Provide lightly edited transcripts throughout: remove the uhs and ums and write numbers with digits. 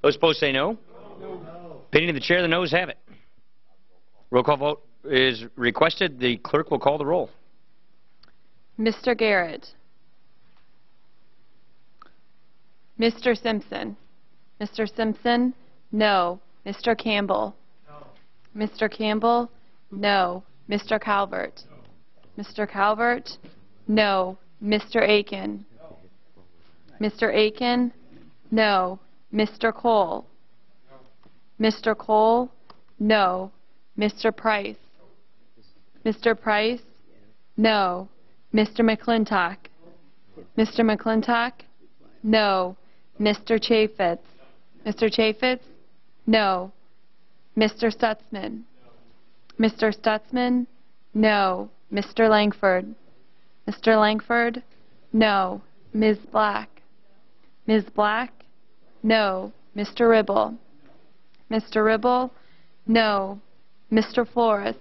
Those opposed say no. Opinion of the chair, the noes have it. Roll call vote is requested. The clerk will call the roll. Mr. Garrett. Mr. Simpson. Mr. Simpson, no. Mr. Campbell. Mr. Campbell, no. Mr. Calvert. Mr. Calvert, no. Mr. Aiken. Mr. Aiken, no. Mr. Cole. Mr. Cole, no. Mr. Price. Mr. Price, no. Mr. McClintock. Mr. McClintock, no. Mr. Chaffetz. Mr. Chaffetz, no. Mr. Stutzman. Mr. Stutzman, no. Mr. Langford. Mr. Langford, no. Ms. Black. Ms. Black, no. Mr. Ribble. Mr. Ribble, no. Mr. Flores.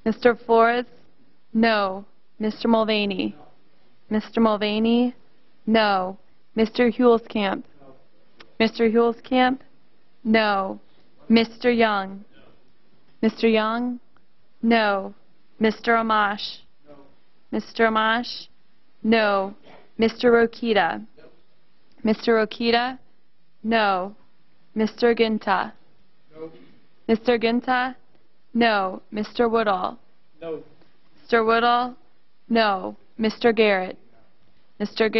Mr. Flores, no. Mr. Mulvaney. Mr. Mulvaney, no. Mr. Huelskamp. Mr. Huelskamp, no. Mr. Young. Mr. Young, no. Mr. Amash. Mr. Amash, no. Mr. Rokita. Mr. Rokita, no. Mr. Ginta. Mr. Ginta, no. Mr. Woodall. No. Mr. Woodall, no. Mr. Garrett. Mr. Garrett.